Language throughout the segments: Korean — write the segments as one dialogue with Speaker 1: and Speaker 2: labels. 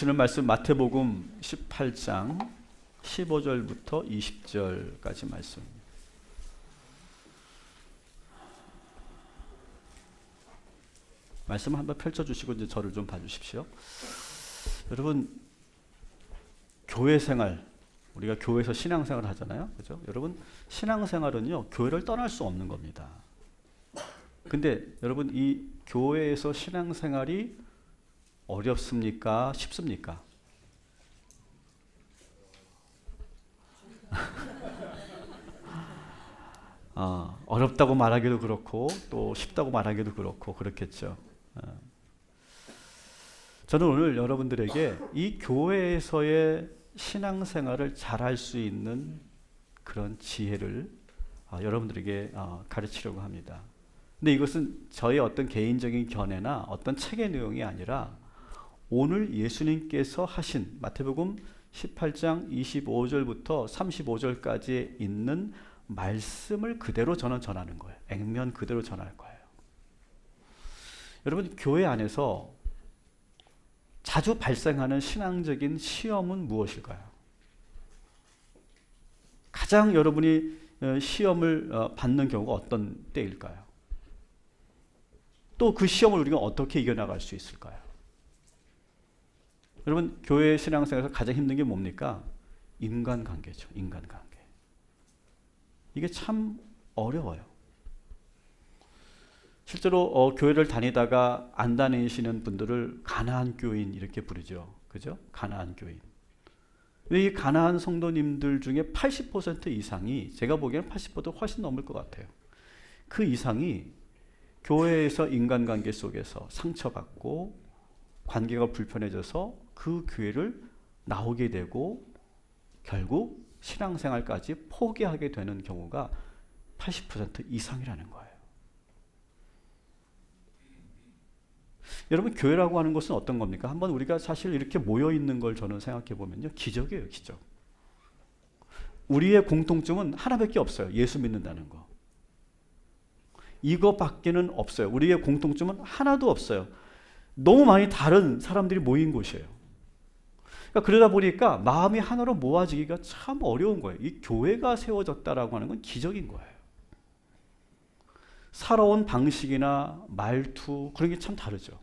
Speaker 1: 보시는 말씀 마태복음 18장 15절부터 20절까지 말씀. 말씀 한번 펼쳐주시고 이제 저를 좀 봐주십시오. 여러분, 교회 생활, 우리가 교회에서 신앙생활을 하잖아요, 그죠? 여러분, 신앙생활은요 교회를 떠날 수 없는 겁니다. 근데 여러분, 이 교회에서 신앙생활이 어렵습니까? 쉽습니까? 어렵다고 말하기도 그렇고 또 쉽다고 말하기도 그렇고 그렇겠죠. 저는 오늘 여러분들에게 이 교회에서의 신앙생활을 잘할 수 있는 그런 지혜를 여러분들에게 가르치려고 합니다. 근데 이것은 저의 어떤 개인적인 견해나 어떤 책의 내용이 아니라 오늘 예수님께서 하신 마태복음 18장 25절부터 35절까지 있는 말씀을 그대로 저는 전하는 거예요. 액면 그대로 전할 거예요. 여러분, 교회 안에서 자주 발생하는 신앙적인 시험은 무엇일까요? 가장 여러분이 시험을 받는 경우가 어떤 때일까요? 또 그 시험을 우리가 어떻게 이겨나갈 수 있을까요? 여러분, 교회 신앙생활에서 가장 힘든 게 뭡니까? 인간관계죠. 인간관계. 이게 참 어려워요. 실제로 교회를 다니다가 안 다니시는 분들을 가나안 교인 이렇게 부르죠. 그죠? 가나안 교인. 근데 이 가나안 성도님들 중에 80% 이상이, 제가 보기에는 80% 훨씬 넘을 것 같아요. 그 이상이 교회에서 인간관계 속에서 상처받고 관계가 불편해져서 그 교회를 나오게 되고 결국 신앙생활까지 포기하게 되는 경우가 80% 이상이라는 거예요. 여러분, 교회라고 하는 것은 어떤 겁니까? 한번 우리가 사실 이렇게 모여 있는 걸 저는 생각해 보면요, 기적이에요, 기적. 우리의 공통점은 하나밖에 없어요. 예수 믿는다는 거. 이거밖에는 없어요. 우리의 공통점은 하나도 없어요. 너무 많이 다른 사람들이 모인 곳이에요. 그러다 보니까 마음이 하나로 모아지기가 참 어려운 거예요. 이 교회가 세워졌다라고 하는 건 기적인 거예요. 살아온 방식이나 말투, 그런 게 참 다르죠.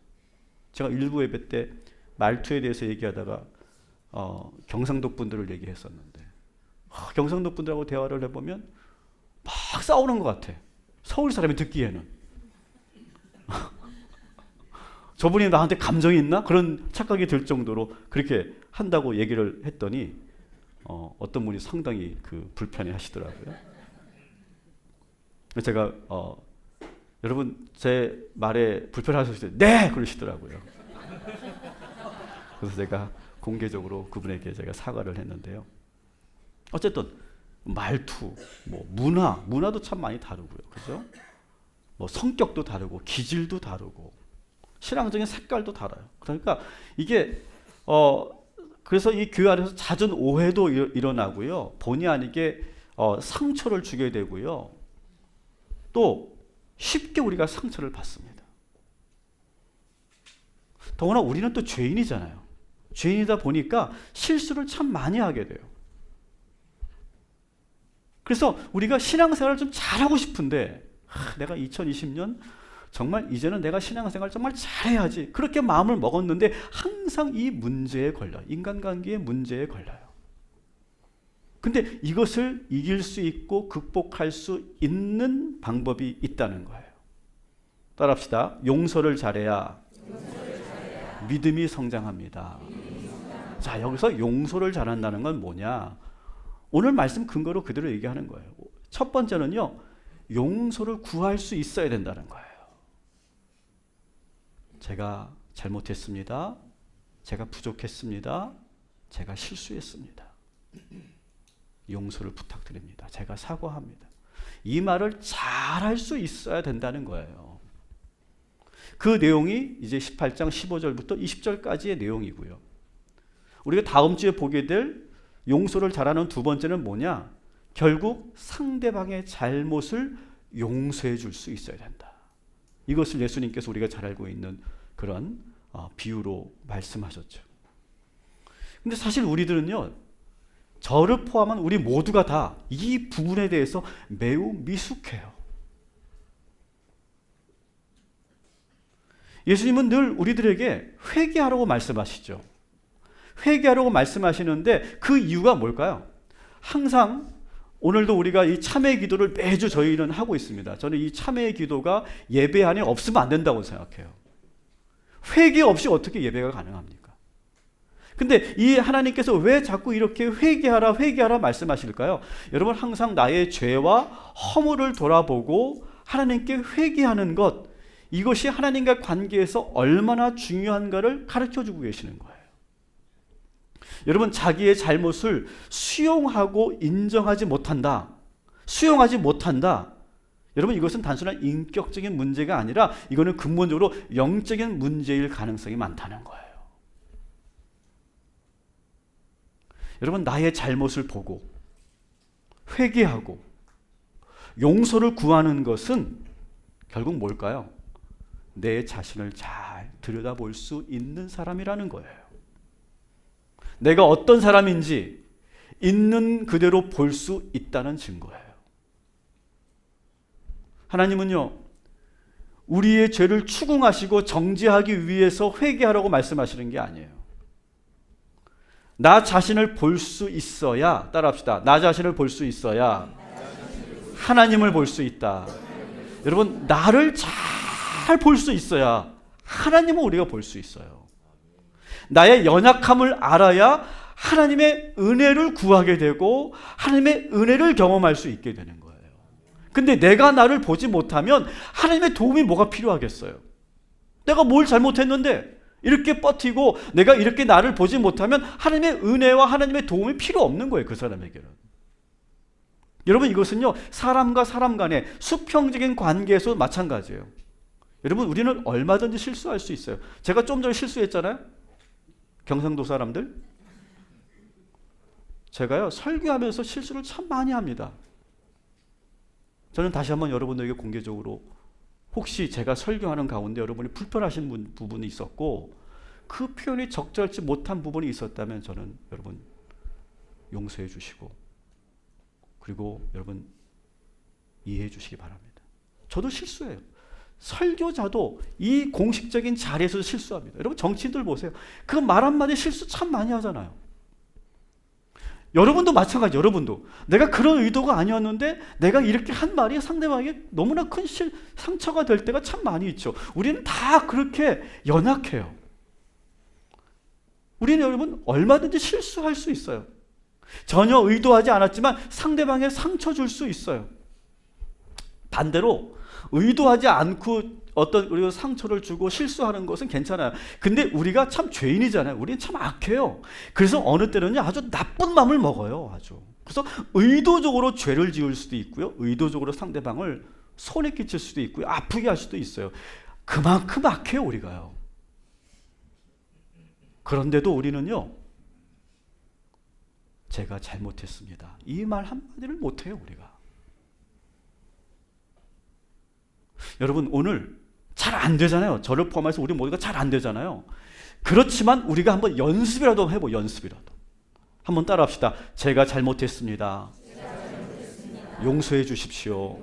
Speaker 1: 제가 일부 예배 때 말투에 대해서 얘기하다가 경상도 분들을 얘기했었는데, 경상도 분들하고 대화를 해보면 막 싸우는 것 같아. 서울 사람이 듣기에는. 저분이 나한테 감정이 있나? 그런 착각이 들 정도로 그렇게 한다고 얘기를 했더니 어떤 분이 상당히 불편해 하시더라고요. 제가 여러분, 제 말에 불편하셨을 때 네! 그러시더라고요. 그래서 제가 공개적으로 그분에게 제가 사과를 했는데요. 어쨌든 말투, 문화도 참 많이 다르고요. 그죠? 성격도 다르고 기질도 다르고 신앙적인 색깔도 달라요. 그러니까 이게 그래서 이 교회 안에서 잦은 오해도 일어나고요. 본의 아니게 상처를 주게 되고요. 또 쉽게 우리가 상처를 받습니다. 더구나 우리는 또 죄인이잖아요. 죄인이다 보니까 실수를 참 많이 하게 돼요. 그래서 우리가 신앙생활을 좀 잘하고 싶은데 내가 2020년 정말 이제는 내가 신앙생활 정말 잘해야지, 그렇게 마음을 먹었는데 항상 이 문제에 걸려요. 인간관계의 문제에 걸려요. 근데 이것을 이길 수 있고 극복할 수 있는 방법이 있다는 거예요. 따라합시다. 용서를 잘해야 믿음이 성장합니다. 자, 여기서 용서를 잘한다는 건 뭐냐? 오늘 말씀 근거로 그대로 얘기하는 거예요. 첫 번째는요, 용서를 구할 수 있어야 된다는 거예요. 제가 잘못했습니다. 제가 부족했습니다. 제가 실수했습니다. 용서를 부탁드립니다. 제가 사과합니다. 이 말을 잘할 수 있어야 된다는 거예요. 그 내용이 이제 18장 15절부터 20절까지의 내용이고요. 우리가 다음 주에 보게 될 용서를 잘하는 두 번째는 뭐냐? 결국 상대방의 잘못을 용서해 줄 수 있어야 된다. 이것을 예수님께서 우리가 잘 알고 있는 그런 비유로 말씀하셨죠. 근데 사실 우리들은요, 저를 포함한 우리 모두가 다 이 부분에 대해서 매우 미숙해요. 예수님은 늘 우리들에게 회개하라고 말씀하시죠. 회개하라고 말씀하시는데 그 이유가 뭘까요? 항상 오늘도 우리가 이 참회 기도를 매주 저희는 하고 있습니다. 저는 이 참회 기도가 예배 안에 없으면 안 된다고 생각해요. 회개 없이 어떻게 예배가 가능합니까? 근데 이 하나님께서 왜 자꾸 이렇게 회개하라 회개하라 말씀하실까요? 여러분, 항상 나의 죄와 허물을 돌아보고 하나님께 회개하는 것, 이것이 하나님과 관계에서 얼마나 중요한가를 가르쳐주고 계시는 거예요. 여러분, 자기의 잘못을 수용하고 인정하지 못한다, 수용하지 못한다, 여러분, 이것은 단순한 인격적인 문제가 아니라 이거는 근본적으로 영적인 문제일 가능성이 많다는 거예요. 여러분, 나의 잘못을 보고 회개하고 용서를 구하는 것은 결국 뭘까요? 내 자신을 잘 들여다볼 수 있는 사람이라는 거예요. 내가 어떤 사람인지 있는 그대로 볼 수 있다는 증거예요. 하나님은요, 우리의 죄를 추궁하시고 정죄하기 위해서 회개하라고 말씀하시는 게 아니에요. 나 자신을 볼 수 있어야, 따라합시다. 나 자신을 볼 수 있어야 하나님을 볼 수 있다. 여러분, 나를 잘 볼 수 있어야 하나님을 우리가 볼 수 있어요. 나의 연약함을 알아야 하나님의 은혜를 구하게 되고 하나님의 은혜를 경험할 수 있게 되는 거예요. 근데 내가 나를 보지 못하면 하나님의 도움이 뭐가 필요하겠어요? 내가 뭘 잘못했는데 이렇게 버티고 내가 이렇게 나를 보지 못하면 하나님의 은혜와 하나님의 도움이 필요 없는 거예요, 그 사람에게는. 여러분, 이것은요, 사람과 사람 간의 수평적인 관계에서 마찬가지예요. 여러분, 우리는 얼마든지 실수할 수 있어요. 제가 좀 전에 실수했잖아요. 경상도 사람들, 제가요, 설교하면서 실수를 참 많이 합니다. 저는 다시 한번 여러분들에게 공개적으로, 혹시 제가 설교하는 가운데 여러분이 불편하신 부분이 있었고 그 표현이 적절치 못한 부분이 있었다면 저는 여러분 용서해 주시고, 그리고 여러분 이해해 주시기 바랍니다. 저도 실수해요. 설교자도 이 공식적인 자리에서 실수합니다. 여러분, 정치인들 보세요. 그 말 한마디 실수 참 많이 하잖아요. 여러분도 마찬가지. 여러분도 내가 그런 의도가 아니었는데 내가 이렇게 한 말이 상대방에게 너무나 큰 상처가 될 때가 참 많이 있죠. 우리는 다 그렇게 연약해요. 우리는 여러분 얼마든지 실수할 수 있어요. 전혀 의도하지 않았지만 상대방에 상처 줄 수 있어요. 반대로 의도하지 않고 어떤 우리가 상처를 주고 실수하는 것은 괜찮아요. 근데 우리가 참 죄인이잖아요. 우리는 참 악해요. 그래서 어느 때는요, 아주 나쁜 마음을 먹어요. 아주. 그래서 의도적으로 죄를 지을 수도 있고요, 의도적으로 상대방을 손해 끼칠 수도 있고요, 아프게 할 수도 있어요. 그만큼 악해요, 우리가요. 그런데도 우리는요, 제가 잘못했습니다, 이 말 한마디를 못해요, 우리가. 여러분, 오늘 잘 안 되잖아요. 저를 포함해서 우리 모두가 잘 안 되잖아요. 그렇지만 우리가 한번 연습이라도 해보, 연습이라도. 한번 따라합시다. 제가 잘못했습니다. 용서해 주십시오.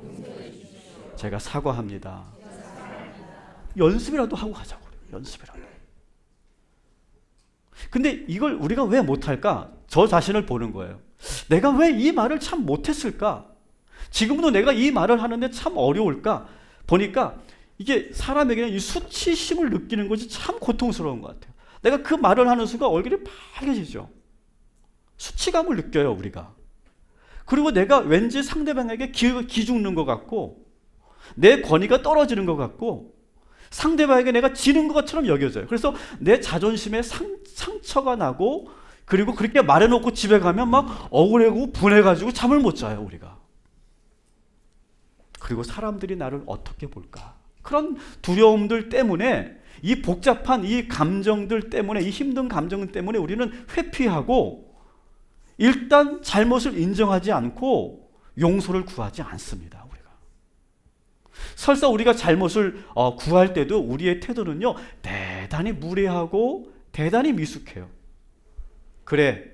Speaker 1: 제가 사과합니다. 연습이라도 하고 가자고요. 연습이라도. 근데 이걸 우리가 왜 못할까? 저 자신을 보는 거예요. 내가 왜 이 말을 참 못했을까? 지금도 내가 이 말을 하는데 참 어려울까? 보니까 이게 사람에게는 이 수치심을 느끼는 것이 참 고통스러운 것 같아요. 내가 그 말을 하는 순간 얼굴이 빨개지죠. 수치감을 느껴요, 우리가. 그리고 내가 왠지 상대방에게 기죽는 것 같고 내 권위가 떨어지는 것 같고 상대방에게 내가 지는 것처럼 여겨져요. 그래서 내 자존심에 상처가 나고, 그리고 그렇게 말해놓고 집에 가면 막 억울하고 분해가지고 잠을 못 자요, 우리가. 그리고 사람들이 나를 어떻게 볼까? 그런 두려움들 때문에, 이 복잡한 이 감정들 때문에, 이 힘든 감정 때문에 우리는 회피하고 일단 잘못을 인정하지 않고 용서를 구하지 않습니다, 우리가. 설사 우리가 잘못을 구할 때도 우리의 태도는요, 대단히 무례하고 대단히 미숙해요. 그래,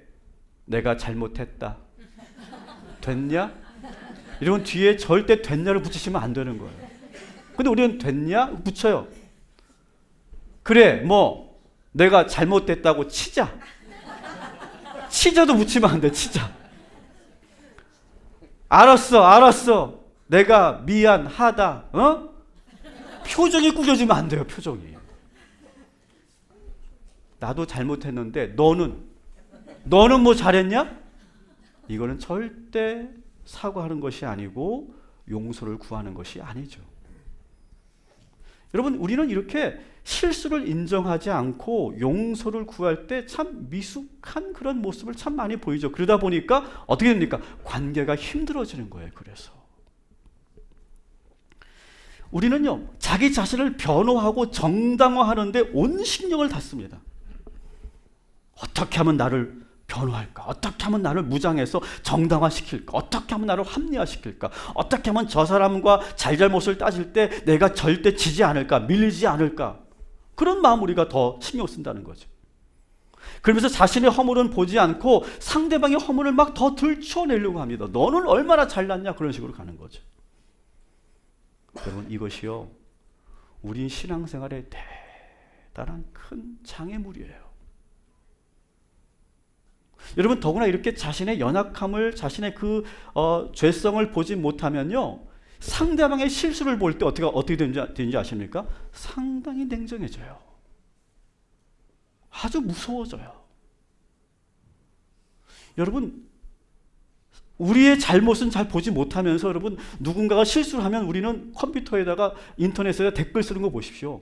Speaker 1: 내가 잘못했다. 됐냐? 이러면 뒤에 절대 됐냐를 붙이시면 안 되는 거예요. 근데 우리는 됐냐? 붙여요. 그래, 뭐 내가 잘못됐다고 치자. 치자도 붙이면 안 돼. 치자. 알았어. 내가 미안하다. 표정이 구겨지면 안 돼요. 표정이. 나도 잘못했는데 너는 뭐 잘했냐? 이거는 절대 사과하는 것이 아니고 용서를 구하는 것이 아니죠. 여러분, 우리는 이렇게 실수를 인정하지 않고 용서를 구할 때 참 미숙한 그런 모습을 참 많이 보이죠. 그러다 보니까 어떻게 됩니까? 관계가 힘들어지는 거예요. 그래서 우리는요, 자기 자신을 변호하고 정당화하는데 온 신경을 다 씁니다. 어떻게 하면 나를 변호할까? 어떻게 하면 나를 무장해서 정당화시킬까? 어떻게 하면 나를 합리화시킬까? 어떻게 하면 저 사람과 잘잘못을 따질 때 내가 절대 지지 않을까? 밀리지 않을까? 그런 마음 우리가 더 신경 쓴다는 거죠. 그러면서 자신의 허물은 보지 않고 상대방의 허물을 막 더 들춰내려고 합니다. 너는 얼마나 잘났냐? 그런 식으로 가는 거죠. 여러분, 이것이요, 우리 신앙생활에 대단한 큰 장애물이에요. 여러분, 더구나 이렇게 자신의 연약함을, 자신의 그 죄성을 보지 못하면요, 상대방의 실수를 볼 때 어떻게 되는지 아십니까? 상당히 냉정해져요. 아주 무서워져요. 여러분, 우리의 잘못은 잘 보지 못하면서 여러분, 누군가가 실수를 하면 우리는 컴퓨터에다가 인터넷에다 댓글 쓰는 거 보십시오.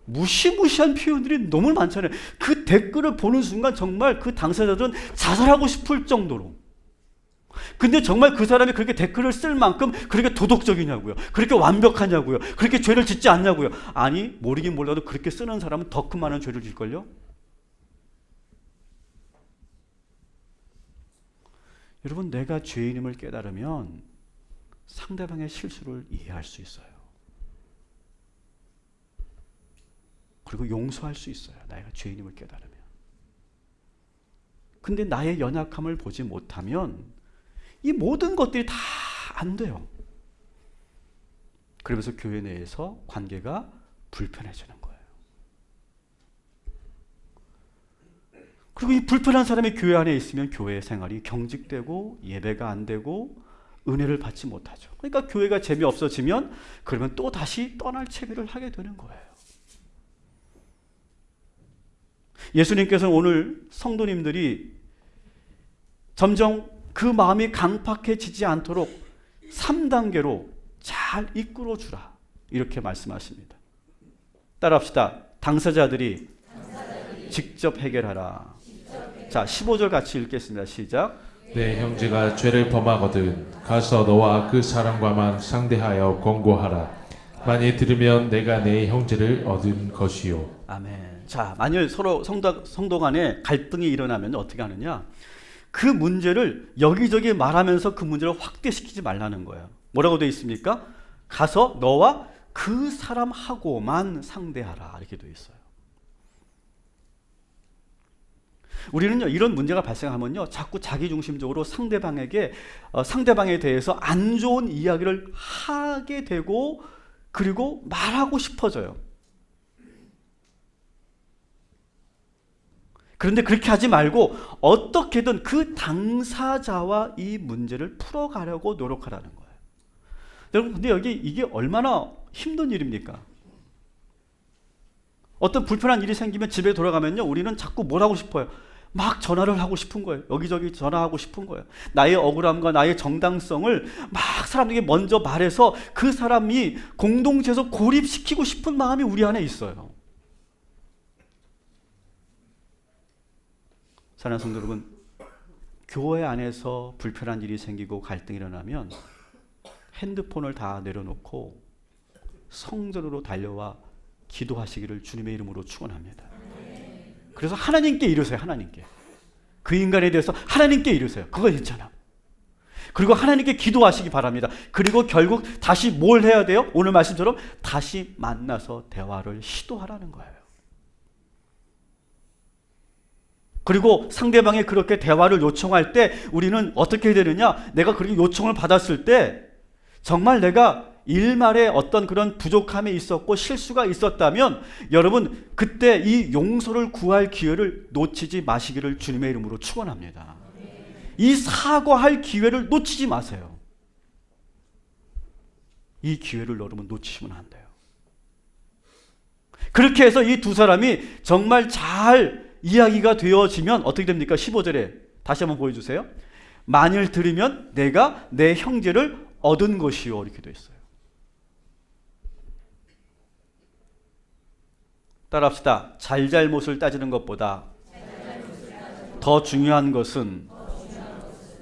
Speaker 1: 무시무시한 표현들이 너무 많잖아요. 그 댓글을 보는 순간 정말 그 당사자들은 자살하고 싶을 정도로. 근데 정말 그 사람이 그렇게 댓글을 쓸 만큼 그렇게 도덕적이냐고요? 그렇게 완벽하냐고요? 그렇게 죄를 짓지 않냐고요? 아니, 모르긴 몰라도 그렇게 쓰는 사람은 더 큰 많은 죄를 질걸요? 여러분, 내가 죄인임을 깨달으면 상대방의 실수를 이해할 수 있어요. 그리고 용서할 수 있어요. 내가 죄인임을 깨달으면. 근데 나의 연약함을 보지 못하면 이 모든 것들이 다 안 돼요. 그러면서 교회 내에서 관계가 불편해지는 거예요. 그리고 이 불편한 사람이 교회 안에 있으면 교회 생활이 경직되고 예배가 안 되고 은혜를 받지 못하죠. 그러니까 교회가 재미없어지면 그러면 또 다시 떠날 채비를 하게 되는 거예요. 예수님께서는 오늘 성도님들이 점점 그 마음이 강팍해지지 않도록 3단계로 잘 이끌어 주라, 이렇게 말씀하십니다. 따라합시다. 당사자들이 직접 해결하라. 자, 15절 같이 읽겠습니다. 시작.
Speaker 2: 내 형제가 죄를 범하거든 가서 너와 그 사람과만 상대하여 권고하라. 만일 들으면 내가 내 형제를 얻은 것이요.
Speaker 1: 아멘. 자, 만일 서로 성도 간에 갈등이 일어나면 어떻게 하느냐? 그 문제를 여기저기 말하면서 그 문제를 확대시키지 말라는 거예요. 뭐라고 되어 있습니까? 가서 너와 그 사람하고만 상대하라, 이렇게 되어 있어요. 우리는요, 이런 문제가 발생하면요, 자꾸 자기중심적으로 상대방에 대해서 안 좋은 이야기를 하게 되고, 그리고 말하고 싶어져요. 그런데 그렇게 하지 말고 어떻게든 그 당사자와 이 문제를 풀어가려고 노력하라는 거예요. 여러분, 근데 이게 얼마나 힘든 일입니까? 어떤 불편한 일이 생기면 집에 돌아가면요, 우리는 자꾸 뭘 하고 싶어요? 막 전화를 하고 싶은 거예요. 여기저기 전화하고 싶은 거예요. 나의 억울함과 나의 정당성을 막 사람들에게 먼저 말해서 그 사람이 공동체에서 고립시키고 싶은 마음이 우리 안에 있어요. 사랑하는 성도 여러분, 교회 안에서 불편한 일이 생기고 갈등이 일어나면 핸드폰을 다 내려놓고 성전으로 달려와 기도하시기를 주님의 이름으로 축원합니다. 그래서 하나님께 이르세요. 하나님께. 그 인간에 대해서 하나님께 이르세요. 그거 괜찮아. 그리고 하나님께 기도하시기 바랍니다. 그리고 결국 다시 뭘 해야 돼요? 오늘 말씀처럼 다시 만나서 대화를 시도하라는 거예요. 그리고 상대방이 그렇게 대화를 요청할 때 우리는 어떻게 해야 되느냐? 내가 그렇게 요청을 받았을 때 정말 내가 일말에 어떤 그런 부족함이 있었고 실수가 있었다면 여러분 그때 이 용서를 구할 기회를 놓치지 마시기를 주님의 이름으로 축원합니다. 이 사과할 기회를 놓치지 마세요. 이 기회를 여러분 놓치시면 안 돼요. 그렇게 해서 이 두 사람이 정말 잘 이야기가 되어지면 어떻게 됩니까? 15절에 다시 한번 보여주세요. 만일 들으면 내가 내 형제를 얻은 것이요 이렇게 되어 있어요. 따라합시다. 잘잘못을 따지는 것보다 더 중요한 것은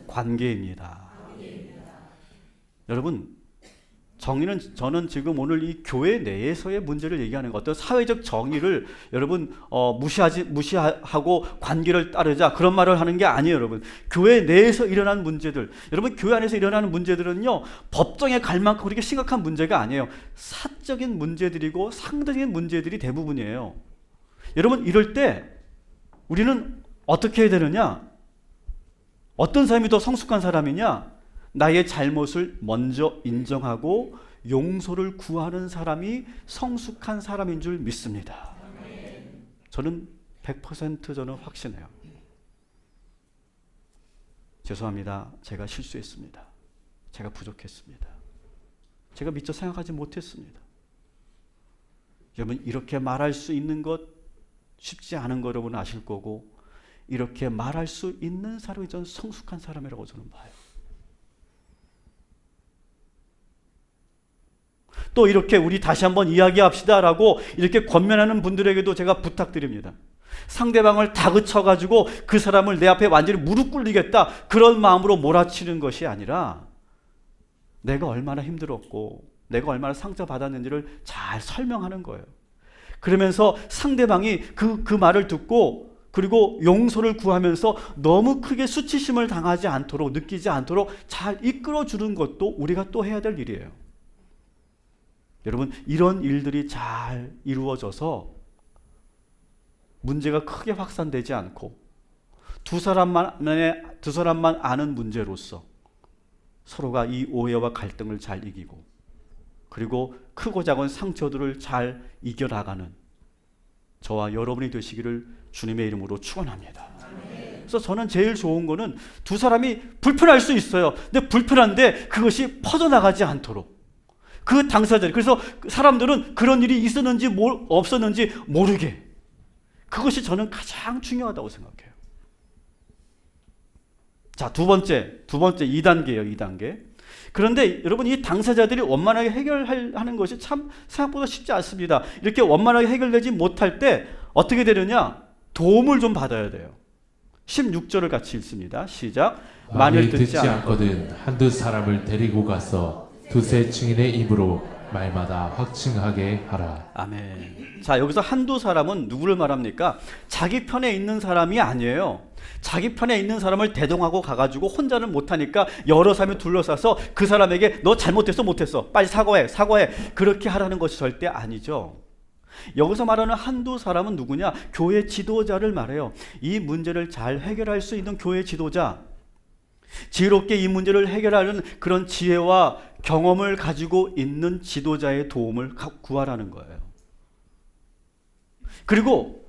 Speaker 1: 관계입니다. 여러분 저는 지금 오늘 이 교회 내에서의 문제를 얘기하는 것, 어떤 사회적 정의를 여러분 무시하고 관계를 따르자 그런 말을 하는 게 아니에요. 여러분 교회 내에서 일어난 문제들, 여러분 교회 안에서 일어나는 문제들은요 법정에 갈 만큼 그렇게 심각한 문제가 아니에요. 사적인 문제들이고 상대적인 문제들이 대부분이에요. 여러분 이럴 때 우리는 어떻게 해야 되느냐? 어떤 사람이 더 성숙한 사람이냐? 나의 잘못을 먼저 인정하고 용서를 구하는 사람이 성숙한 사람인 줄 믿습니다. 저는 100% 저는 확신해요. 죄송합니다. 제가 실수했습니다. 제가 부족했습니다. 제가 미처 생각하지 못했습니다. 여러분 이렇게 말할 수 있는 것 쉽지 않은 거 여러분 아실 거고 이렇게 말할 수 있는 사람이 저는 성숙한 사람이라고 저는 봐요. 또 이렇게 우리 다시 한번 이야기합시다라고 이렇게 권면하는 분들에게도 제가 부탁드립니다. 상대방을 다그쳐가지고 그 사람을 내 앞에 완전히 무릎 꿇리겠다 그런 마음으로 몰아치는 것이 아니라 내가 얼마나 힘들었고 내가 얼마나 상처받았는지를 잘 설명하는 거예요. 그러면서 상대방이 그 말을 듣고 그리고 용서를 구하면서 너무 크게 수치심을 당하지 않도록 느끼지 않도록 잘 이끌어주는 것도 우리가 또 해야 될 일이에요. 여러분 이런 일들이 잘 이루어져서 문제가 크게 확산되지 않고 두 사람만 아는 문제로서 서로가 이 오해와 갈등을 잘 이기고 그리고 크고 작은 상처들을 잘 이겨나가는 저와 여러분이 되시기를 주님의 이름으로 축원합니다. 그래서 저는 제일 좋은 거는 두 사람이 불편할 수 있어요. 근데 불편한데 그것이 퍼져나가지 않도록 그 당사자, 그래서 사람들은 그런 일이 있었는지 없었는지 모르게, 그것이 저는 가장 중요하다고 생각해요. 자, 두 번째 2단계예요. 2단계. 그런데 여러분 이 당사자들이 원만하게 해결하는 것이 참 생각보다 쉽지 않습니다. 이렇게 원만하게 해결되지 못할 때 어떻게 되느냐? 도움을 좀 받아야 돼요. 16절을 같이 읽습니다. 시작.
Speaker 2: 만일 듣지 않거든 한두 사람을 데리고 가서 두세 증인의 입으로 말마다 확증하게 하라.
Speaker 1: 아멘. 자, 여기서 한두 사람은 누구를 말합니까? 자기 편에 있는 사람이 아니에요. 자기 편에 있는 사람을 대동하고 가가지고 혼자는 못하니까 여러 사람이 둘러싸서 그 사람에게 너 잘못했어 못했어 빨리 사과해 그렇게 하라는 것이 절대 아니죠. 여기서 말하는 한두 사람은 누구냐? 교회 지도자를 말해요. 이 문제를 잘 해결할 수 있는 교회 지도자, 지혜롭게 이 문제를 해결하는 그런 지혜와 경험을 가지고 있는 지도자의 도움을 구하라는 거예요. 그리고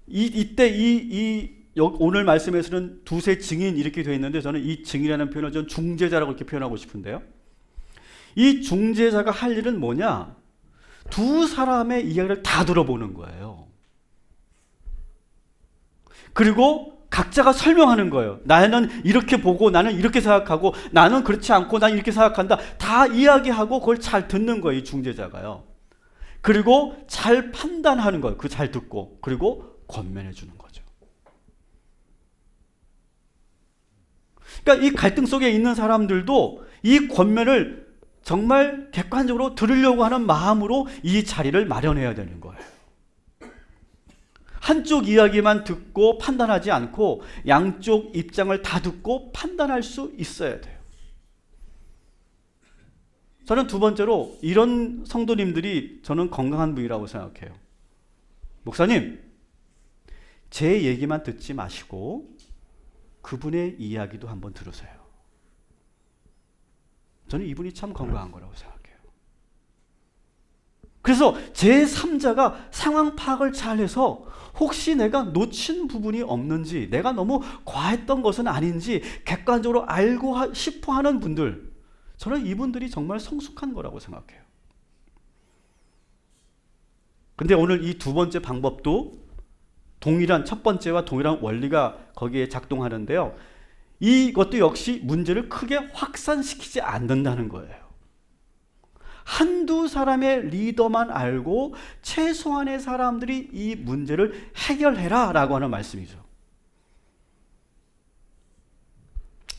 Speaker 1: 이때 오늘 말씀에서는 두세 증인 이렇게 되어 있는데 저는 이 증인이라는 표현을 전 중재자라고 이렇게 표현하고 싶은데요. 이 중재자가 할 일은 뭐냐? 두 사람의 이야기를 다 들어보는 거예요. 그리고 각자가 설명하는 거예요. 나는 이렇게 보고 나는 이렇게 생각하고 나는 그렇지 않고 난 이렇게 생각한다. 다 이야기하고 그걸 잘 듣는 거예요. 이 중재자가요. 그리고 잘 판단하는 거예요. 그 잘 듣고 그리고 권면해 주는 거죠. 그러니까 이 갈등 속에 있는 사람들도 이 권면을 정말 객관적으로 들으려고 하는 마음으로 이 자리를 마련해야 되는 거예요. 한쪽 이야기만 듣고 판단하지 않고 양쪽 입장을 다 듣고 판단할 수 있어야 돼요. 저는 두 번째로 이런 성도님들이 저는 건강한 분이라고 생각해요. 목사님, 제 얘기만 듣지 마시고 그분의 이야기도 한번 들으세요. 저는 이분이 참 건강한 거라고 생각해요. 그래서 제3자가 상황 파악을 잘해서 혹시 내가 놓친 부분이 없는지, 내가 너무 과했던 것은 아닌지 객관적으로 알고 싶어 하는 분들, 저는 이분들이 정말 성숙한 거라고 생각해요. 근데 오늘 이 두 번째 방법도 동일한, 첫 번째와 동일한 원리가 거기에 작동하는데요. 이것도 역시 문제를 크게 확산시키지 않는다는 거예요. 한두 사람의 리더만 알고 최소한의 사람들이 이 문제를 해결해라 라고 하는 말씀이죠.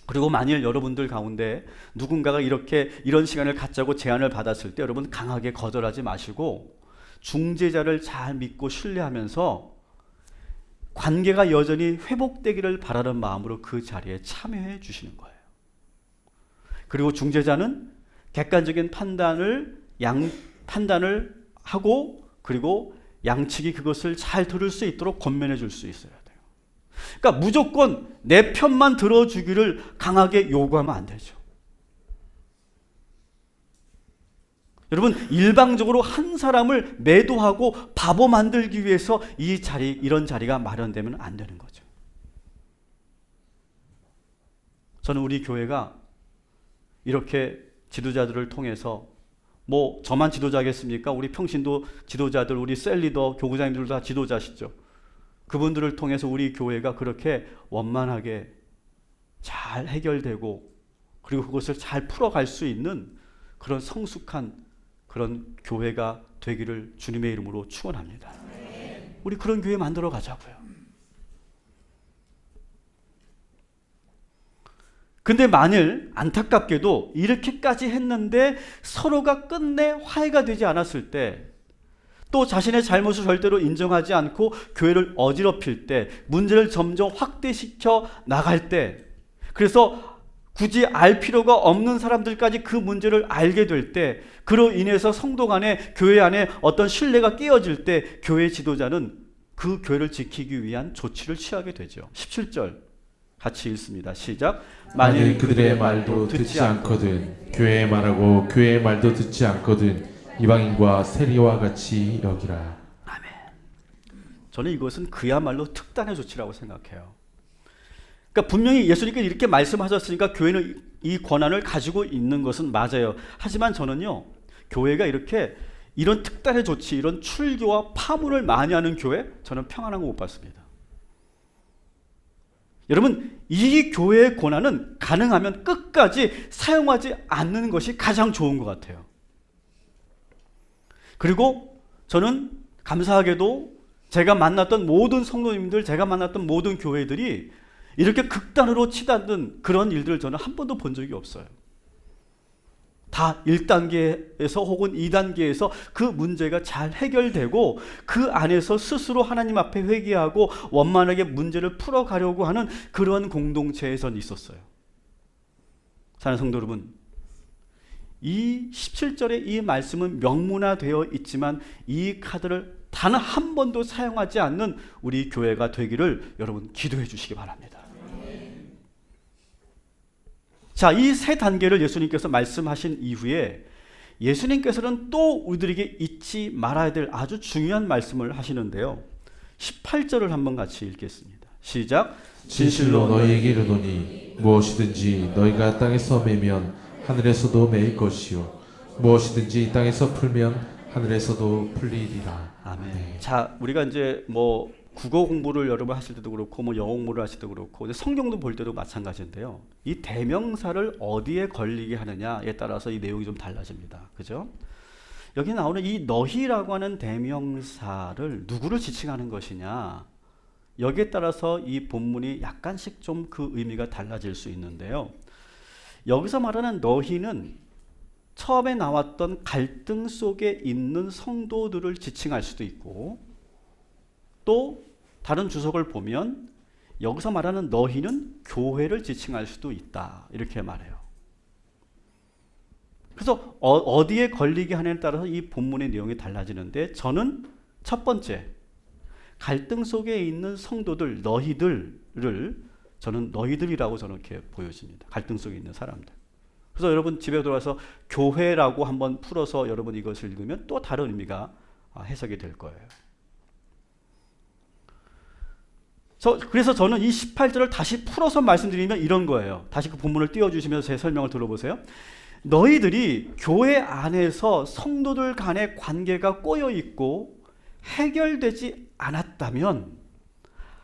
Speaker 1: 그리고 만일 여러분들 가운데 누군가가 이런 시간을 갖자고 제안을 받았을 때 여러분 강하게 거절하지 마시고 중재자를 잘 믿고 신뢰하면서 관계가 여전히 회복되기를 바라는 마음으로 그 자리에 참여해 주시는 거예요. 그리고 중재자는 객관적인 판단을 하고 그리고 양측이 그것을 잘 들을 수 있도록 권면해 줄 수 있어야 돼요. 그러니까 무조건 내 편만 들어주기를 강하게 요구하면 안 되죠. 여러분, 일방적으로 한 사람을 매도하고 바보 만들기 위해서 이런 자리가 마련되면 안 되는 거죠. 저는 우리 교회가 이렇게 지도자들을 통해서 저만 지도자겠습니까? 우리 평신도 지도자들, 우리 셀리더, 교구장님들도 다 지도자시죠. 그분들을 통해서 우리 교회가 그렇게 원만하게 잘 해결되고 그리고 그것을 잘 풀어갈 수 있는 그런 성숙한 그런 교회가 되기를 주님의 이름으로 축원합니다. 우리 그런 교회 만들어 가자고요. 근데 만일 안타깝게도 이렇게까지 했는데 서로가 끝내 화해가 되지 않았을 때, 또 자신의 잘못을 절대로 인정하지 않고 교회를 어지럽힐 때, 문제를 점점 확대시켜 나갈 때, 그래서 굳이 알 필요가 없는 사람들까지 그 문제를 알게 될 때, 그로 인해서 성도 간에, 교회 안에 어떤 신뢰가 깨어질 때 교회 지도자는 그 교회를 지키기 위한 조치를 취하게 되죠. 17절 같이 읽습니다. 시작.
Speaker 2: 만일 그들의 말도 듣지 않거든 교회의 말하고 교회의 말도 듣지 않거든 이방인과 세리와 같이 여기라.
Speaker 1: 아멘. 저는 이것은 그야말로 특단의 조치라고 생각해요. 그러니까 분명히 예수님께서 이렇게 말씀하셨으니까 교회는 이 권한을 가지고 있는 것은 맞아요. 하지만 저는요, 교회가 이런 특단의 조치, 이런 출교와 파문을 많이 하는 교회, 저는 평안한 거 못 봤습니다. 여러분, 이 교회의 권한은 가능하면 끝까지 사용하지 않는 것이 가장 좋은 것 같아요. 그리고 저는 감사하게도 제가 만났던 모든 성도님들, 제가 만났던 모든 교회들이 이렇게 극단으로 치닫는 그런 일들을 저는 한 번도 본 적이 없어요. 다 1단계에서 혹은 2단계에서 그 문제가 잘 해결되고 그 안에서 스스로 하나님 앞에 회개하고 원만하게 문제를 풀어가려고 하는 그런 공동체에 전 있었어요. 사랑하는 성도 여러분, 이 17절의 이 말씀은 명문화되어 있지만 이 카드를 단 한 번도 사용하지 않는 우리 교회가 되기를 여러분 기도해 주시기 바랍니다. 자, 이 세 단계를 예수님께서 말씀하신 이후에 예수님께서는 또 우리들에게 잊지 말아야 될 아주 중요한 말씀을 하시는데요. 18절을 한번 같이 읽겠습니다. 시작.
Speaker 2: 진실로 너희에게 이르노니 무엇이든지 너희가 땅에서 매면 하늘에서도 매일 것이요 무엇이든지 이 땅에서 풀면 하늘에서도 풀리리라.
Speaker 1: 아멘. 자, 우리가 이제 국어 공부를 여러분 하실 때도 그렇고 영어 공부를 하실 때도 그렇고 성경도 볼 때도 마찬가지인데요. 이 대명사를 어디에 걸리게 하느냐에 따라서 이 내용이 좀 달라집니다. 그죠? 여기 나오는 이 너희라고 하는 대명사를 누구를 지칭하는 것이냐, 여기에 따라서 이 본문이 약간씩 좀 그 의미가 달라질 수 있는데요. 여기서 말하는 너희는 처음에 나왔던 갈등 속에 있는 성도들을 지칭할 수도 있고, 또 다른 주석을 보면 여기서 말하는 너희는 교회를 지칭할 수도 있다, 이렇게 말해요. 그래서 어디에 걸리게 하느냐에 따라서 이 본문의 내용이 달라지는데, 저는 첫 번째 갈등 속에 있는 성도들, 너희들을 저는 너희들이라고 저는 이렇게 보여집니다. 갈등 속에 있는 사람들. 그래서 여러분 집에 돌아와서 교회라고 한번 풀어서 여러분 이것을 읽으면 또 다른 의미가 해석이 될 거예요. 그래서 저는 이 18절을 다시 풀어서 말씀드리면 이런 거예요. 다시 그 본문을 띄워주시면서 제 설명을 들어보세요. 너희들이 교회 안에서 성도들 간의 관계가 꼬여있고 해결되지 않았다면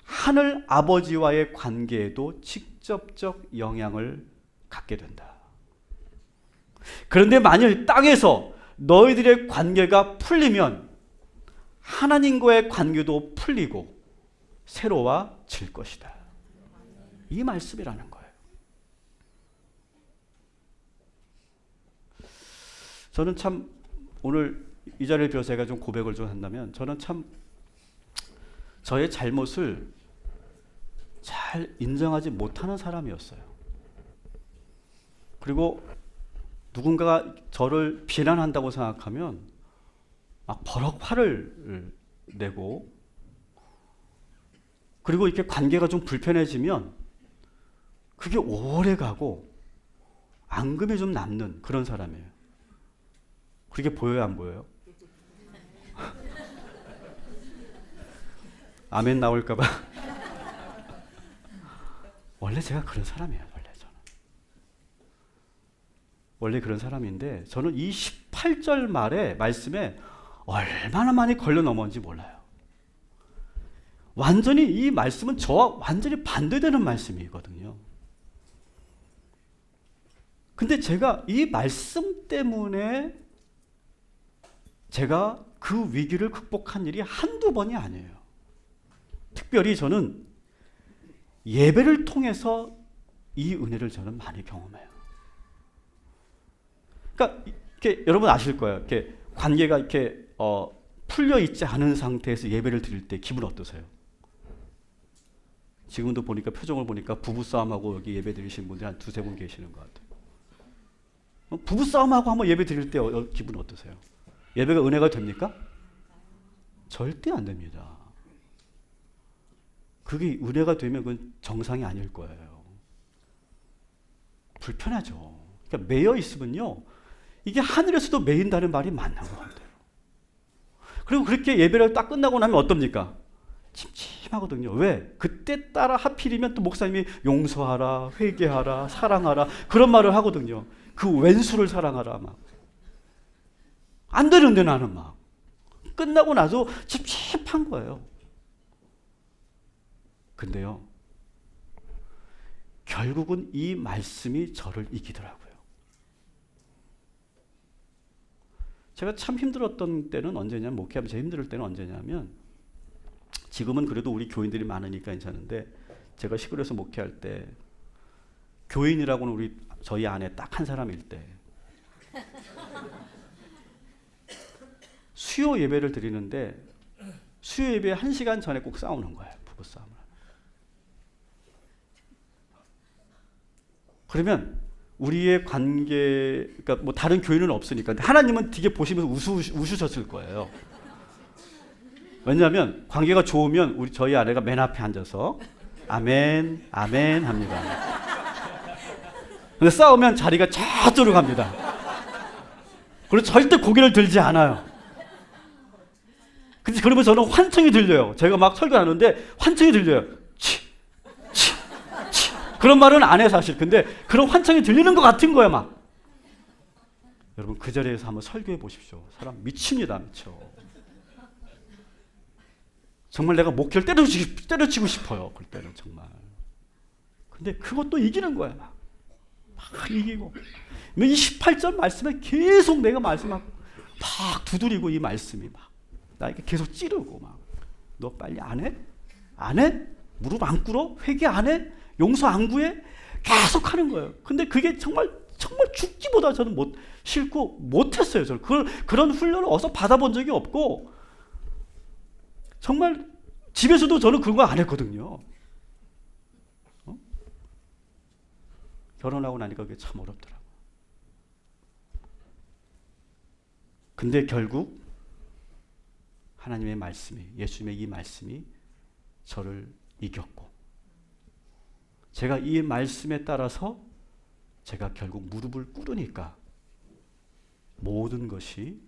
Speaker 1: 하늘 아버지와의 관계에도 직접적 영향을 갖게 된다. 그런데 만일 땅에서 너희들의 관계가 풀리면 하나님과의 관계도 풀리고 새로워질 것이다. 이 말씀이라는 거예요. 저는 참 오늘 이 자리를 빌어서 제가 좀 고백을 좀 한다면 저는 참 저의 잘못을 잘 인정하지 못하는 사람이었어요. 그리고 누군가가 저를 비난한다고 생각하면 막 버럭 화를 내고, 그리고 이렇게 관계가 좀 불편해지면 그게 오래 가고 앙금이 좀 남는 그런 사람이에요. 그렇게 보여요, 안 보여요? 아멘 나올까봐. 원래 제가 그런 사람이에요. 원래 그런 사람인데 저는 이 18절 말의 말씀에 얼마나 많이 걸려 넘어온지 몰라요. 완전히 이 말씀은 저와 완전히 반대되는 말씀이거든요. 근데 제가 이 말씀 때문에 제가 그 위기를 극복한 일이 한두 번이 아니에요. 특별히 저는 예배를 통해서 이 은혜를 저는 많이 경험해요. 그러니까 이렇게 여러분 아실 거예요. 이렇게 관계가 이렇게 풀려 있지 않은 상태에서 예배를 드릴 때 기분 어떠세요? 지금도 보니까 표정을 보니까 부부 싸움하고 여기 예배 드리신 분들이 한 두세 분 계시는 것 같아요. 부부 싸움하고 한번 예배 드릴 때 기분 어떠세요? 예배가 은혜가 됩니까? 절대 안 됩니다. 그게 은혜가 되면 그건 정상이 아닐 거예요. 불편하죠. 그러니까 매여 있으면요, 이게 하늘에서도 매인다는 말이 맞는 것 같아요. 그리고 그렇게 예배를 딱 끝나고 나면 어떻습니까? 침침하거든요. 왜? 그때 따라 하필이면 또 목사님이 용서하라, 회개하라, 사랑하라 그런 말을 하거든요. 그 왼수를 사랑하라 막. 안 되는데 나는 막. 끝나고 나서 찝찝한 거예요. 근데요, 결국은 이 말씀이 저를 이기더라고요. 제가 참 힘들었던 때는 언제냐면, 목회하면 제일 힘들 때는 언제냐면, 지금은 그래도 우리 교인들이 많으니까 괜찮은데, 제가 시골에서 목회할 때 교인이라고는 저희 안에 딱 한 사람일 때 수요 예배를 드리는데 수요 예배 1시간 전에 꼭 싸우는 거예요. 부부싸움을. 그러면 우리의 관계, 그러니까 뭐 다른 교인은 없으니까, 하나님은 되게 보시면서 웃으셨을 거예요. 왜냐하면 관계가 좋으면 저희 아내가 맨 앞에 앉아서 아멘, 아멘 합니다. 근데 싸우면 자리가 저쪽으로 갑니다. 그리고 절대 고개를 들지 않아요. 근데 그러면 저는 환청이 들려요. 제가 막 설교하는데 환청이 들려요. 치, 치, 치. 그런 말은 안 해 사실. 근데 그런 환청이 들리는 것 같은 거예요 막. 여러분 그 자리에서 한번 설교해 보십시오. 사람 미칩니다, 미쳐. 정말 내가 목회를 때려치고 싶어요. 그때는 정말. 근데 그것도 이기는 거야 막 이기고. 이 18절 말씀에 계속 내가 말씀하고 막 두드리고, 이 말씀이 막 나에게 계속 찌르고 막, 너 빨리 안 해? 안 해? 무릎 안 꿇어? 회개 안 해? 용서 안 구해? 계속 하는 거예요. 근데 그게 정말 죽기보다 저는 싫고 못했어요. 저는 그런 훈련을 어디서 받아본 적이 없고, 정말 집에서도 저는 그런 거 안 했거든요. 결혼하고 나니까 그게 참 어렵더라고요. 근데 결국 하나님의 말씀이, 예수님의 이 말씀이 저를 이겼고, 제가 이 말씀에 따라서 제가 결국 무릎을 꿇으니까 모든 것이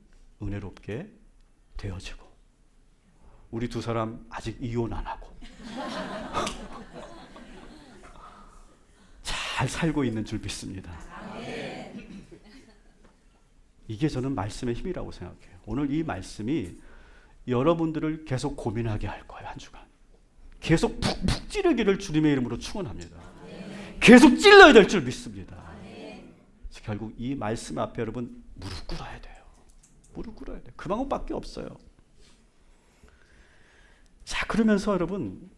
Speaker 1: 은혜롭게 되어지고, 우리 두 사람 아직 이혼 안 하고 잘 살고 있는 줄 믿습니다. 이게 저는 말씀의 힘이라고 생각해요. 오늘 이 말씀이 여러분들을 계속 고민하게 할 거예요. 한 주간 계속 푹푹 찌르기를 주님의 이름으로 축원합니다. 계속 찔러야 될 줄 믿습니다. 그래서 결국 이 말씀 앞에 여러분 무릎 꿇어야 돼요. 무릎 꿇어야 돼요. 그 방법밖에 없어요. 자, 그러면서 여러분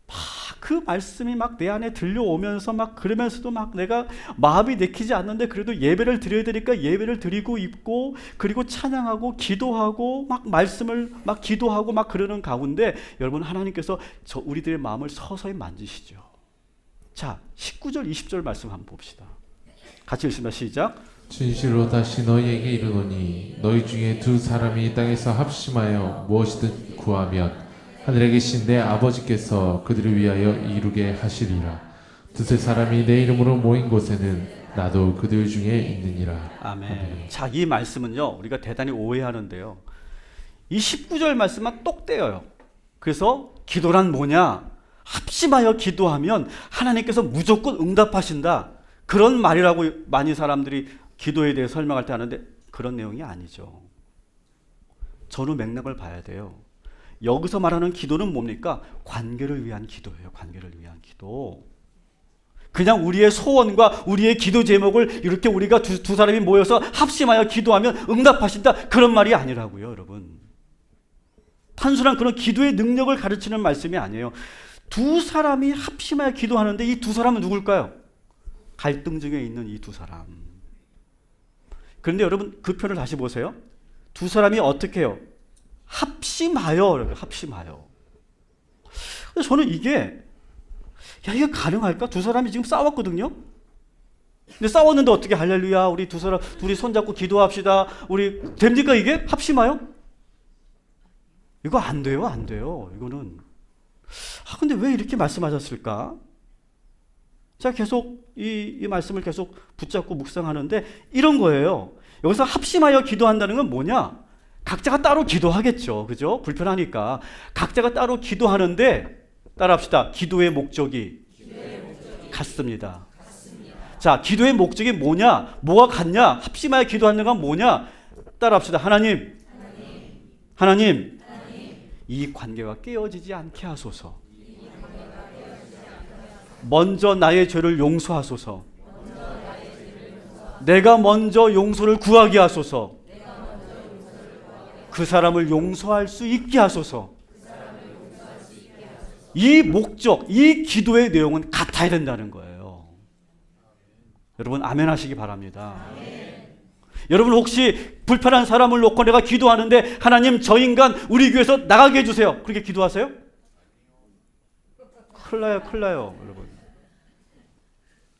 Speaker 1: 막 그 말씀이 막 내 안에 들려오면서 막 그러면서도 막 내가 마음이 내키지 않는데 그래도 예배를 드려야 되니까 예배를 드리고 있고, 그리고 찬양하고 기도하고 막 말씀을 막 기도하고 막 그러는 가운데 여러분 하나님께서 우리들의 마음을 서서히 만지시죠. 자, 19절 20절 말씀 한번 봅시다. 같이 읽습니다. 시작.
Speaker 2: 진실로 다시 너희에게 이르노니 너희 중에 두 사람이 이 땅에서 합심하여 무엇이든 구하면 하늘에 계신 내 아버지께서 그들을 위하여 이루게 하시리라. 두세 사람이 내 이름으로 모인 곳에는 나도 그들 중에 있느니라.
Speaker 1: 아멘. 자, 이 말씀은요 우리가 대단히 오해하는데요, 이 19절 말씀만 똑 떼어요. 그래서 기도란 뭐냐, 합심하여 기도하면 하나님께서 무조건 응답하신다, 그런 말이라고 많이 사람들이 기도에 대해 설명할 때 하는데 그런 내용이 아니죠. 전후 맥락을 봐야 돼요. 여기서 말하는 기도는 뭡니까? 관계를 위한 기도예요. 관계를 위한 기도. 그냥 우리의 소원과 우리의 기도 제목을 이렇게 우리가 두 사람이 모여서 합심하여 기도하면 응답하신다, 그런 말이 아니라고요. 여러분, 단순한 그런 기도의 능력을 가르치는 말씀이 아니에요. 두 사람이 합심하여 기도하는데 이 두 사람은 누굴까요? 갈등 중에 있는 이 두 사람. 그런데 여러분 그 표현을 다시 보세요. 두 사람이 어떻게 해요? 합심하여. 합심하여. 저는 이게 가능할까? 두 사람이 지금 싸웠거든요. 근데 싸웠는데 어떻게 할렐루야 우리 두 사람 둘이 손잡고 기도합시다, 우리 됩니까? 이게 합심하여? 이거 안 돼요. 안 돼요. 이거는. 근데 왜 이렇게 말씀하셨을까? 제가 계속 이 말씀을 계속 붙잡고 묵상하는데 이런 거예요. 여기서 합심하여 기도한다는 건 뭐냐? 각자가 따로 기도하겠죠. 그죠? 불편하니까. 각자가 따로 기도하는데, 따라합시다. 기도의 목적이 같습니다. 자, 기도의 목적이 뭐냐? 뭐가 같냐? 합심하여 기도하는 건 뭐냐? 따라합시다. 하나님. 이 관계가 깨어지지 않게 하소서. 먼저 나의 죄를 용서하소서. 내가 먼저 용서를 구하게 하소서. 그 사람을 용서할 수 있게 하소서. 이 목적, 이 기도의 내용은 같아야 된다는 거예요. 여러분 아멘 하시기 바랍니다. 여러분 혹시 불편한 사람을 놓고 내가 기도하는데 하나님 저 인간 우리 교회에서 나가게 해주세요, 그렇게 기도하세요? 큰일 나요 여러분.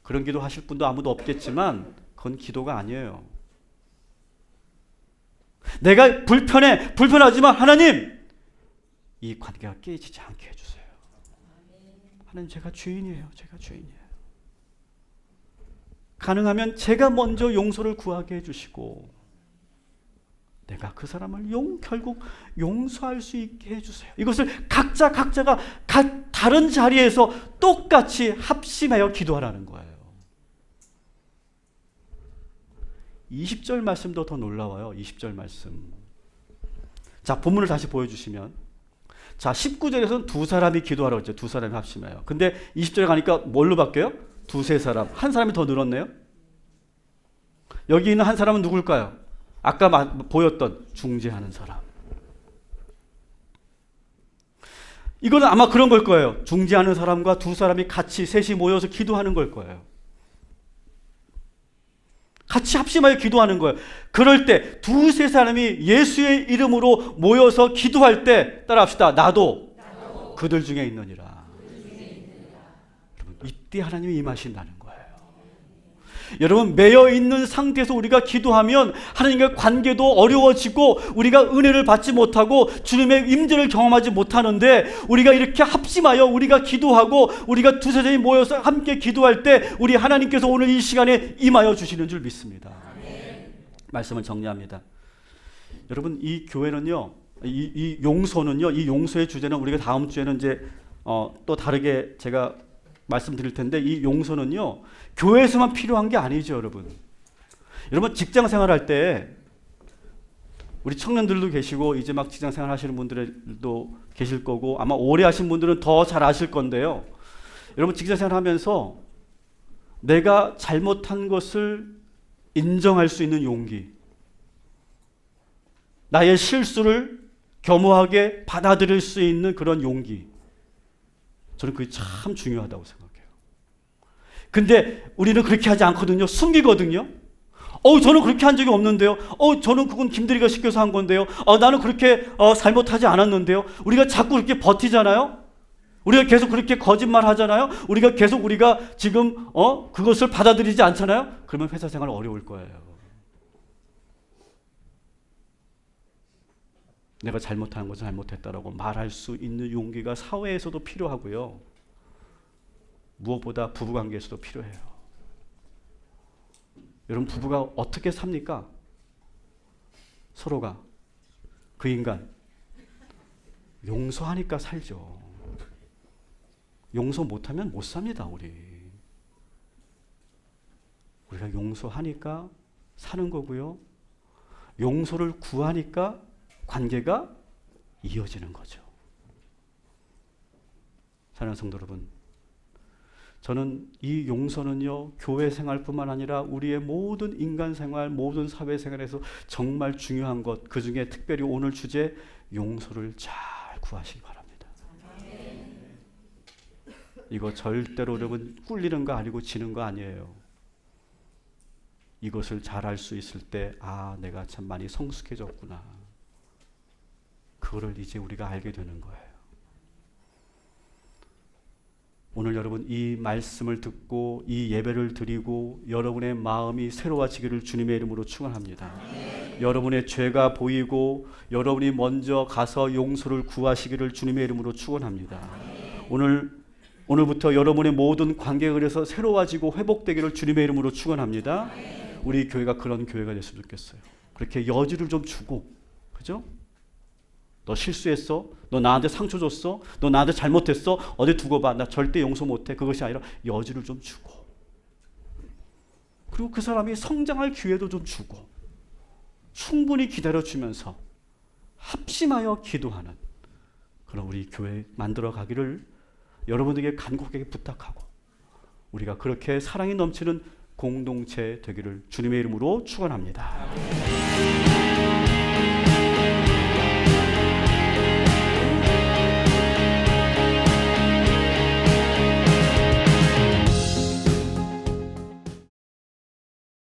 Speaker 1: 그런 기도 하실 분도 아무도 없겠지만 그건 기도가 아니에요. 내가 불편하지만 하나님 이 관계가 깨지지 않게 해주세요. 하나님 제가 죄인이에요. 가능하면 제가 먼저 용서를 구하게 해주시고 내가 그 사람을 결국 용서할 수 있게 해주세요. 이것을 각자가 다른 자리에서 똑같이 합심하여 기도하라는 거예요. 20절 말씀도 더 놀라워요. 20절 말씀. 자, 본문을 다시 보여주시면, 자 19절에서는 두 사람이 기도하라고 했죠. 두 사람이 합심해요. 근데 20절에 가니까 뭘로 바뀌어요? 두세 사람. 한 사람이 더 늘었네요. 여기 있는 한 사람은 누굴까요? 아까 보였던 중재하는 사람. 이거는 아마 그런 걸 거예요. 중재하는 사람과 두 사람이 같이 셋이 모여서 기도하는 걸 거예요. 같이 합심하여 기도하는 거예요. 그럴 때 두세 사람이 예수의 이름으로 모여서 기도할 때 따라합시다. 나도 그들 중에 있느니라. 여러분, 이때 하나님이 임하신다는 거예요. 여러분, 매여 있는 상태에서 우리가 기도하면 하나님과 관계도 어려워지고 우리가 은혜를 받지 못하고 주님의 임재를 경험하지 못하는데, 우리가 이렇게 합심하여 우리가 기도하고 우리가 두세 명이 모여서 함께 기도할 때 우리 하나님께서 오늘 이 시간에 임하여 주시는 줄 믿습니다. 말씀을 정리합니다. 여러분, 이 교회는요, 이 용서는요, 이 용서의 주제는 우리가 다음 주에는 이제 또 다르게 제가 말씀드릴 텐데, 이 용서는요 교회에서만 필요한 게 아니죠. 여러분 직장 생활할 때 우리 청년들도 계시고 이제 막 직장 생활 하시는 분들도 계실 거고 아마 오래 하신 분들은 더 잘 아실 건데요. 여러분 직장 생활 하면서 내가 잘못한 것을 인정할 수 있는 용기, 나의 실수를 겸허하게 받아들일 수 있는 그런 용기, 저는 그게 참 중요하다고 생각해요. 근데 우리는 그렇게 하지 않거든요. 숨기거든요. 저는 그렇게 한 적이 없는데요. 저는 그건 김대리가 시켜서 한 건데요. 나는 그렇게 잘못하지 않았는데요. 우리가 자꾸 그렇게 버티잖아요. 우리가 계속 그렇게 거짓말 하잖아요. 우리가 지금 그것을 받아들이지 않잖아요. 그러면 회사 생활 어려울 거예요. 내가 잘못한 것은 잘못했다라고 말할 수 있는 용기가 사회에서도 필요하고요. 무엇보다 부부관계에서도 필요해요. 여러분, 부부가 어떻게 삽니까? 서로가, 그 인간 용서하니까 살죠. 용서 못하면 못 삽니다. 우리가 용서하니까 사는 거고요. 용서를 구하니까 관계가 이어지는 거죠. 사랑하는 성도 여러분, 저는 이 용서는요 교회 생활뿐만 아니라 우리의 모든 인간 생활, 모든 사회 생활에서 정말 중요한 것, 그 중에 특별히 오늘 주제 용서를 잘 구하시기 바랍니다. 이거 절대로 여러분 꿀리는 거 아니고 지는 거 아니에요. 이것을 잘 할 수 있을 때 내가 참 많이 성숙해졌구나, 그거를 이제 우리가 알게 되는 거예요. 오늘 여러분 이 말씀을 듣고 이 예배를 드리고 여러분의 마음이 새로워지기를 주님의 이름으로 축원합니다. 여러분의 죄가 보이고 여러분이 먼저 가서 용서를 구하시기를 주님의 이름으로 축원합니다. 오늘부터 여러분의 모든 관계가 그래서 새로워지고 회복되기를 주님의 이름으로 축원합니다. 우리 교회가 그런 교회가 됐으면 좋겠어요. 그렇게 여지를 좀 주고, 그죠? 너 실수했어? 너 나한테 상처 줬어? 너 나한테 잘못했어? 어디 두고 봐. 나 절대 용서 못해. 그것이 아니라 여지를 좀 주고, 그리고 그 사람이 성장할 기회도 좀 주고, 충분히 기다려주면서 합심하여 기도하는 그런 우리 교회 만들어 가기를 여러분에게 간곡하게 부탁하고, 우리가 그렇게 사랑이 넘치는 공동체 되기를 주님의 이름으로 축원합니다.